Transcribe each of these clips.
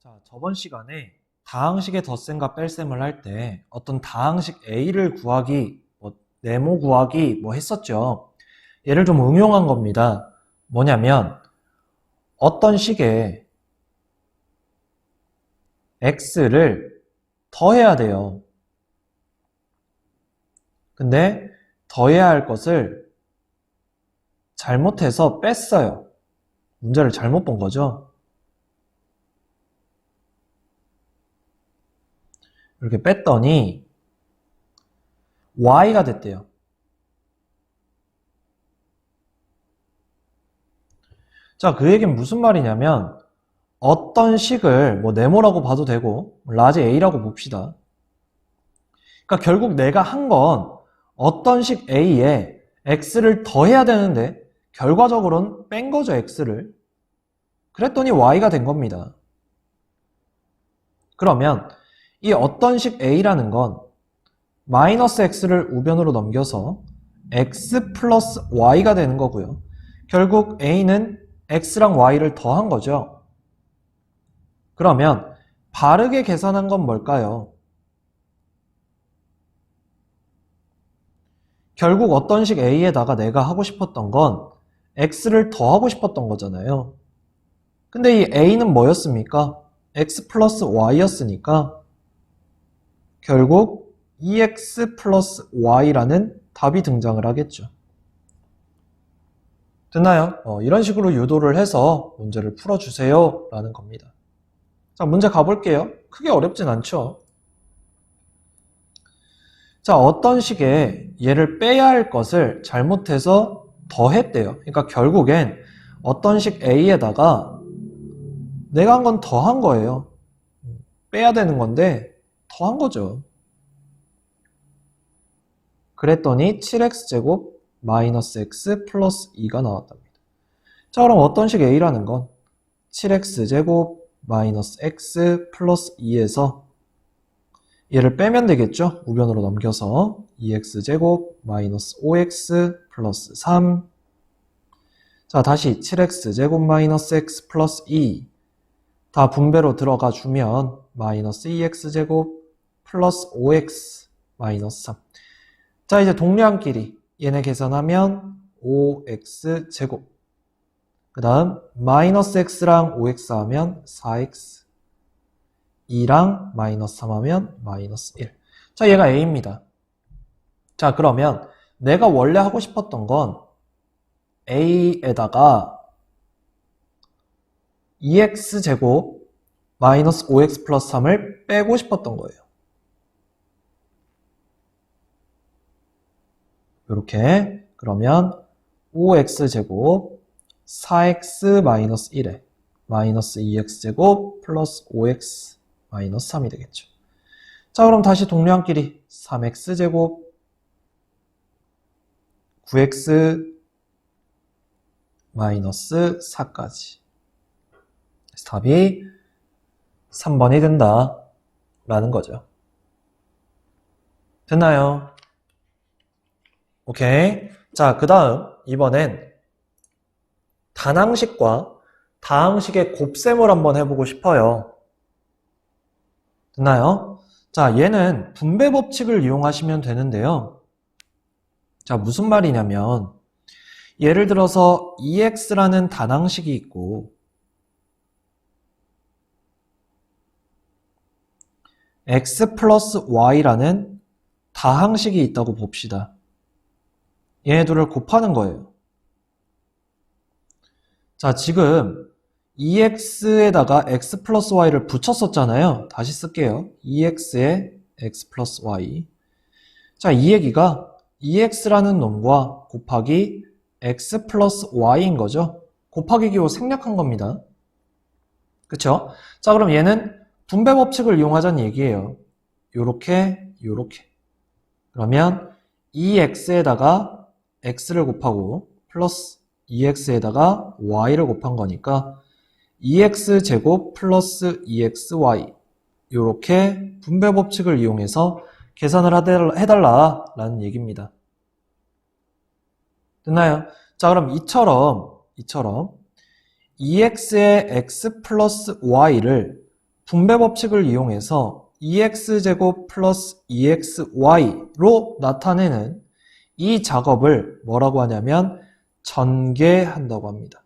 자, 저번 시간에 다항식의 덧셈과 뺄셈을 할 때 어떤 다항식 A를 구하기, 네모 구하기 했었죠. 얘를 좀 응용한 겁니다. 뭐냐면 어떤 식의 X를 더해야 돼요. 근데 더해야 할 것을 잘못해서 뺐어요. 문제를 잘못 본 거죠. 이렇게 뺐더니 y가 됐대요. 자, 그 얘기는 무슨 말이냐면 어떤 식을 네모라고 봐도 되고 라지 a라고 봅시다. 그러니까 결국 내가 한 건 어떤 식 a에 x를 더해야 되는데 결과적으로는 뺀 거죠, x를. 그랬더니 y가 된 겁니다. 그러면 이 어떤 식 a라는 건 마이너스 x를 우변으로 넘겨서 x 플러스 y가 되는 거고요. 결국 a는 x랑 y를 더한 거죠. 그러면 바르게 계산한 건 뭘까요? 결국 어떤 식 a에다가 내가 하고 싶었던 건 x를 더하고 싶었던 거잖아요. 근데 이 a는 뭐였습니까? x 플러스 y였으니까 결국 2x 플러스 y라는 답이 등장을 하겠죠. 됐나요? 이런 식으로 유도를 해서 문제를 풀어주세요 라는 겁니다. 자, 문제 가볼게요. 크게 어렵진 않죠. 자, 어떤 식의 얘를 빼야 할 것을 잘못해서 더했대요. 그러니까 결국엔 어떤 식 a에다가 내가 한 건 더한 거예요. 빼야 되는 건데 더한 거죠. 그랬더니 7x제곱 마이너스 x 플러스 2가 나왔답니다. 자, 그럼 어떤 식 a라는 건 7x제곱 마이너스 x 플러스 2에서 얘를 빼면 되겠죠? 우변으로 넘겨서 2x제곱 마이너스 5x 플러스 3. 자, 다시 7x제곱 마이너스 x 플러스 2. 다 분배로 들어가 주면 마이너스 2x제곱 플러스 5x 마이너스 3. 자, 이제 동량끼리 얘네 계산하면 5x제곱. 그 다음 마이너스 x랑 5x 하면 4x. 2랑 마이너스 3 하면 마이너스 1. 자, 얘가 a입니다. 자, 그러면 내가 원래 하고 싶었던 건 a에다가 2x제곱 마이너스 5x 플러스 3을 빼고 싶었던 거예요. 이렇게. 그러면 5x제곱 4x 마이너스 1에 마이너스 2x제곱 플러스 5x 마이너스 3이 되겠죠. 자, 그럼 다시 동량끼리 3x제곱 9x 마이너스 4까지. 답이 3번이 된다 라는 거죠. 됐나요? 오케이. 자, 그 다음 이번엔 단항식과 다항식의 곱셈을 한번 해보고 싶어요. 됐나요? 자, 얘는 분배 법칙을 이용하시면 되는데요. 자, 무슨 말이냐면 예를 들어서 2x라는 단항식이 있고 x 플러스 y라는 다항식이 있다고 봅시다. 얘네들을 곱하는 거예요. 자, 지금 2x에다가 x 플러스 y를 붙였었잖아요. 다시 쓸게요. 2x에 x 플러스 y. 자, 이 얘기가 2x라는 놈과 곱하기 x 플러스 y인 거죠. 곱하기 기호 생략한 겁니다. 그쵸? 자, 그럼 얘는 분배 법칙을 이용하자는 얘기예요. 요렇게. 그러면 2x에다가 x를 곱하고 플러스 2x에다가 y를 곱한 거니까 2x제곱 플러스 2xy 이렇게 분배 법칙을 이용해서 계산을 해달라 라는 얘기입니다. 됐나요? 자, 그럼 이처럼 2x의 x 플러스 y를 분배 법칙을 이용해서 2x제곱 플러스 2xy로 나타내는 이 작업을 뭐라고 하냐면 전개한다고 합니다.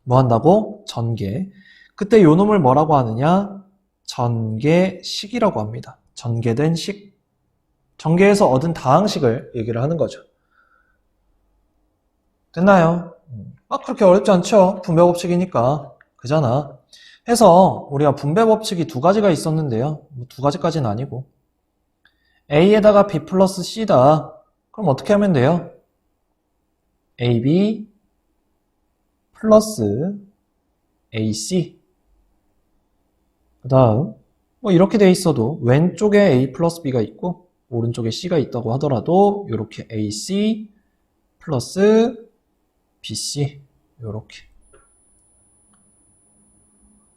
뭐 한다고? 전개. 그때 요 놈을 뭐라고 하느냐? 전개식이라고 합니다. 전개된 식. 전개에서 얻은 다항식을 얘기를 하는 거죠. 됐나요? 그렇게 어렵지 않죠? 분배 법칙이니까. 그잖아. 해서 우리가 분배 법칙이 두 가지가 있었는데요. 두 가지까지는 아니고. A에다가 B 플러스 C다. 그럼 어떻게 하면 돼요? AB 플러스 AC. 그 다음, 이렇게 돼 있어도 왼쪽에 A 플러스 B가 있고, 오른쪽에 C가 있다고 하더라도, 이렇게 AC 플러스 BC. 이렇게.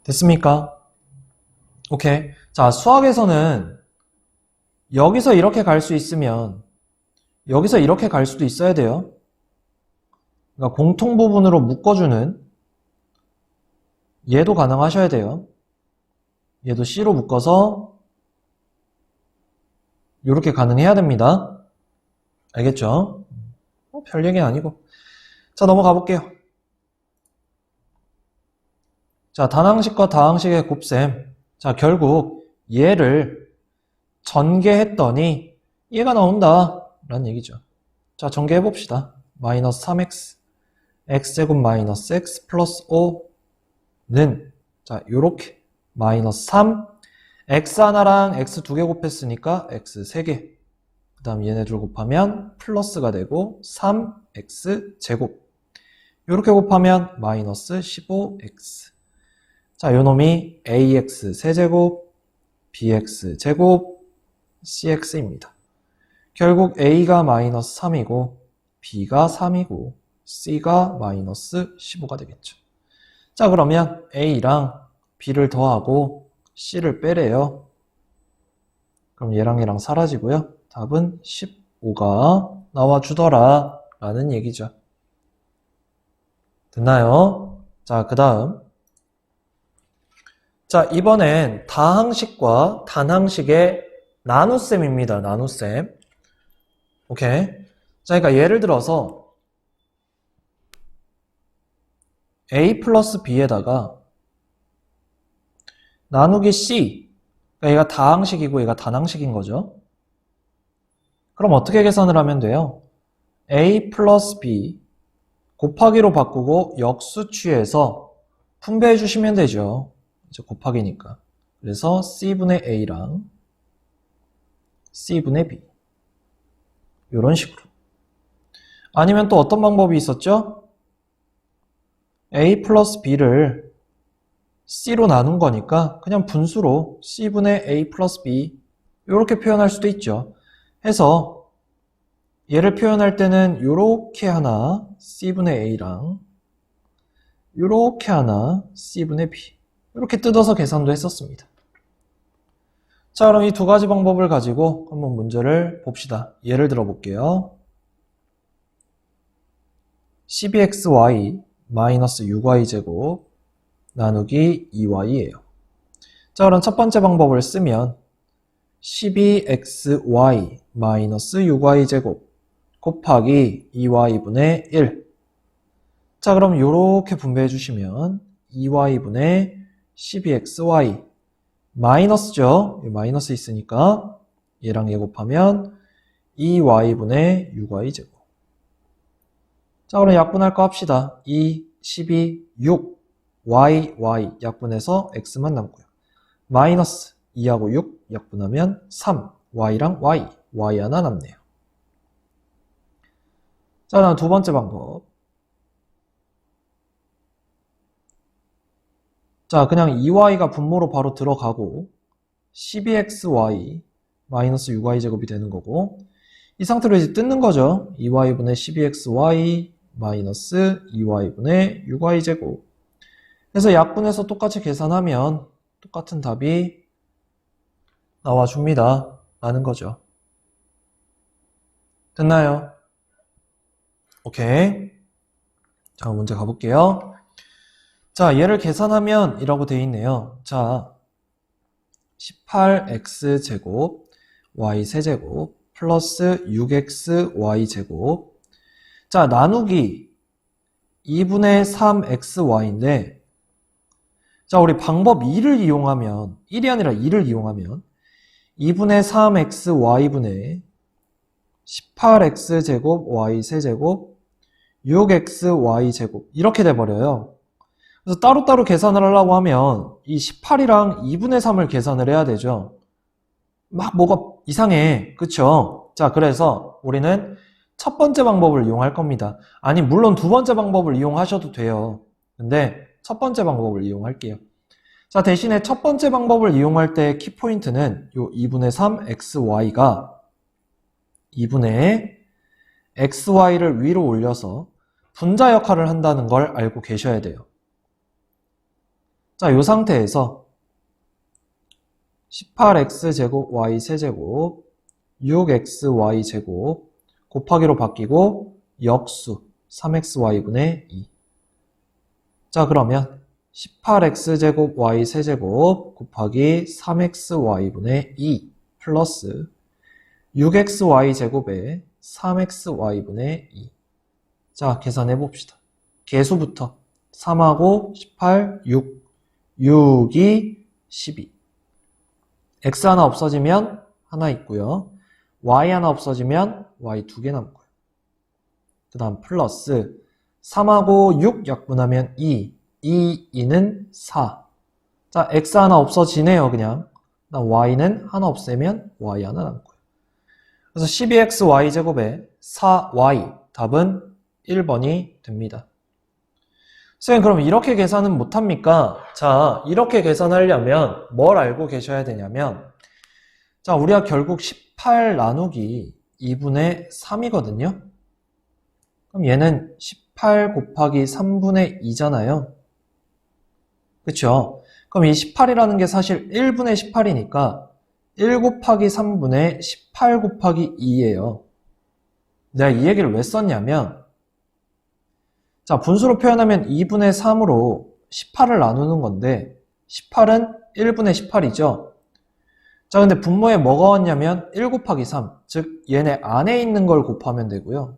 됐습니까? 오케이. 자, 수학에서는 여기서 이렇게 갈 수 있으면 여기서 이렇게 갈 수도 있어야 돼요. 그러니까 공통 부분으로 묶어주는 얘도 가능하셔야 돼요. 얘도 C로 묶어서 이렇게 가능해야 됩니다. 알겠죠? 별 얘기 아니고. 자, 넘어가 볼게요. 자, 단항식과 다항식의 곱셈. 자, 결국 얘를 전개했더니 얘가 나온다 라는 얘기죠. 자, 전개해 봅시다. 마이너스 3x x제곱 마이너스 x 플러스 5는 자, 요렇게 마이너스 3 x 하나랑 x 두 개 곱했으니까 x 3개. 그 다음 얘네들 곱하면 플러스가 되고 3x 제곱. 요렇게 곱하면 마이너스 15x. 자, 요놈이 ax 세제곱, bx 제곱, cx입니다. 결국 a가 마이너스 3이고 b가 3이고 c가 마이너스 15가 되겠죠. 자, 그러면 a랑 b를 더하고 c를 빼래요. 그럼 얘랑 사라지고요. 답은 15가 나와주더라 라는 얘기죠. 됐나요? 자, 그 다음. 자, 이번엔 다항식과 단항식의 나눗셈입니다. 나눗셈. 오케이. 자, 그러니까 예를 들어서 a 플러스 b에다가 나누기 c. 그러니까 얘가 다항식이고 얘가 단항식인 거죠. 그럼 어떻게 계산을 하면 돼요? a 플러스 b 곱하기로 바꾸고 역수 취해서 분배해 주시면 되죠. 이제 곱하기니까. 그래서 c분의 a랑 c분의 b. 이런 식으로. 아니면 또 어떤 방법이 있었죠? a 플러스 b를 c로 나눈 거니까 그냥 분수로 c분의 a 플러스 b 이렇게 표현할 수도 있죠. 해서 얘를 표현할 때는 이렇게 하나 c분의 a랑 이렇게 하나 c분의 b 이렇게 뜯어서 계산도 했었습니다. 자, 그럼 이 두 가지 방법을 가지고 한번 문제를 봅시다. 예를 들어 볼게요. 12xy 마이너스 6y제곱 나누기 2y예요. 자, 그럼 첫 번째 방법을 쓰면 12xy 마이너스 6y제곱 곱하기 2y분의 1. 자, 그럼 이렇게 분배해 주시면 2y분의 12xy 마이너스죠. 마이너스 있으니까 얘랑 얘 곱하면 2y분의 6y제곱. 자, 그럼 약분할 거 합시다. 2, 12, 6, y, y 약분해서 x만 남고요. 마이너스 2하고 6 약분하면 3, y랑 y, y 하나 남네요. 자, 다음 두 번째 방법. 자, 그냥 2y가 분모로 바로 들어가고 12xy 마이너스 6y제곱이 되는 거고 이 상태로 이제 뜯는 거죠. 2y분의 12xy 마이너스 2y분의 6y제곱. 그래서 약분해서 똑같이 계산하면 똑같은 답이 나와줍니다. 라는 거죠. 됐나요? 오케이. 자, 문제 가볼게요. 자, 얘를 계산하면 이라고 돼 있네요. 자, 18x제곱 y세제곱 플러스 6xy제곱. 자, 나누기 2분의 3xy인데, 자, 우리 방법 2를 이용하면, 1이 아니라 2를 이용하면 2분의 3xy분의 18x제곱 y세제곱 6xy제곱 이렇게 돼버려요. 그래서 따로따로 계산을 하려고 하면 이 18이랑 2분의 3을 계산을 해야 되죠. 막 뭐가 이상해. 그쵸? 자, 그래서 우리는 첫 번째 방법을 이용할 겁니다. 아니, 물론 두 번째 방법을 이용하셔도 돼요. 근데 첫 번째 방법을 이용할게요. 자, 대신에 첫 번째 방법을 이용할 때 키포인트는 요 2분의 3xy가 2분의 xy를 위로 올려서 분자 역할을 한다는 걸 알고 계셔야 돼요. 자, 이 상태에서 18x제곱 y세제곱 6xy제곱 곱하기로 바뀌고 역수 3xy분의 2. 자, 그러면 18x제곱 y세제곱 곱하기 3xy분의 2 플러스 6xy제곱에 3xy분의 2. 자, 계산해 봅시다. 개수부터 3하고 18, 6. 6이 12. x 하나 없어지면 하나 있고요. y 하나 없어지면 y 두 개 남고요. 그 다음 플러스 3하고 6 약분하면 2. 2는 4. 자, x 하나 없어지네요, 그냥. 그다음 y는 하나 없애면 y 하나 남고요. 그래서 12xy 제곱에 4y 답은 1번이 됩니다. 선생님, 그럼 이렇게 계산은 못합니까? 자, 이렇게 계산하려면 뭘 알고 계셔야 되냐면, 자, 우리가 결국 18 나누기 2분의 3이거든요? 그럼 얘는 18 곱하기 3분의 2잖아요? 그쵸? 그럼 이 18이라는 게 사실 1분의 18이니까 1 곱하기 3분의 18 곱하기 2예요. 내가 이 얘기를 왜 썼냐면, 자, 분수로 표현하면 2분의 3으로 18을 나누는 건데 18은 1분의 18이죠. 자, 근데 분모에 뭐가 왔냐면 1 곱하기 3, 즉 얘네 안에 있는 걸 곱하면 되고요.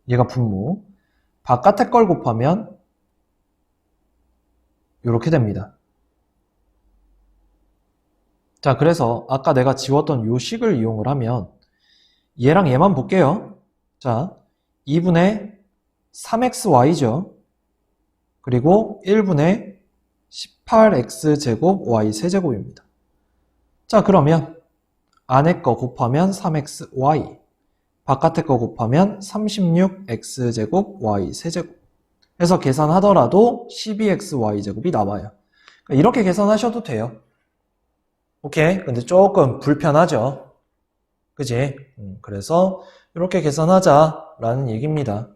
얘가 분모. 바깥에 걸 곱하면 이렇게 됩니다. 자, 그래서 아까 내가 지웠던 요 식을 이용을 하면 얘랑 얘만 볼게요. 자, 2분의 3xy죠. 그리고 1분의 18x제곱 y세제곱입니다. 자, 그러면 안에 거 곱하면 3xy, 바깥에 거 곱하면 36x제곱 y세제곱 해서 계산하더라도 12xy제곱이 나와요. 그러니까 이렇게 계산하셔도 돼요. 오케이? 근데 조금 불편하죠? 그지? 그래서 이렇게 계산하자라는 얘기입니다.